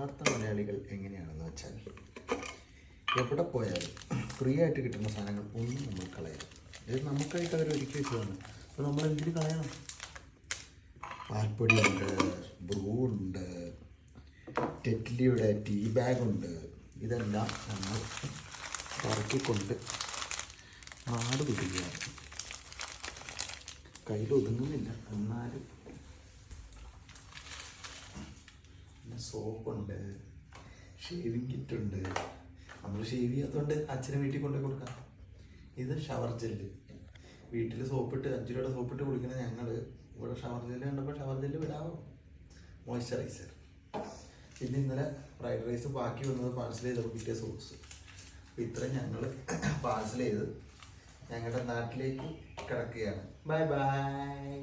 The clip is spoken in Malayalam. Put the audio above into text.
യഥാർത്ഥ മലയാളികൾ എങ്ങനെയാണെന്ന് വെച്ചാൽ എവിടെ പോയാലും ഫ്രീ ആയിട്ട് കിട്ടുന്ന സാധനങ്ങൾ ഒന്നും നമ്മൾ കളയാം. ഇത് നമുക്കായിട്ട് അവർ ഒരുക്കി വെച്ചതാണ്. അപ്പോൾ നമ്മൾ എന്തിന് കളയണം? പാൽപ്പൊടിയുണ്ട്, ബ്രൂ ഉണ്ട്, ടെറ്റ്ലിയുടെ ടീ ബാഗുണ്ട്. ഇതെല്ലാം നമ്മൾ ഇറക്കിക്കൊണ്ട് നാട് പിടിക്കുകയാണ്. കയ്യിൽ ഒതുങ്ങുന്നില്ല, എന്നാലും പിന്നെ സോപ്പുണ്ട്, ഷേവിങ് കിറ്റുണ്ട്. നമ്മൾ ഷേവ് ചെയ്യാത്തതുകൊണ്ട് അച്ഛനെ വീട്ടിൽ കൊണ്ടു കൊടുക്കാം. ഇത് ഷവർ ജെല്ല്. വീട്ടിൽ സോപ്പിട്ട് 5 രൂപയുടെ സോപ്പിട്ട് കുളിക്കണ ഞങ്ങൾ ഇവിടെ ഷവർ ജെല്ല് കണ്ടപ്പോൾ ഷവർ ജെല്ല് വിടാമോ? മോയ്സ്ചറൈസർ. പിന്നെ ഇന്നലെ ഫ്രൈഡ് റൈസ് ബാക്കി വന്നത് പാഴ്സൽ ചെയ്തപ്പോൾ കിട്ടിയ സോസ്. അപ്പോൾ ഇത്രയും ഞങ്ങൾ പാഴ്സൽ ചെയ്ത് ഞങ്ങളുടെ നാട്ടിലേക്ക് കിടക്കുകയാണ്. Bye bye.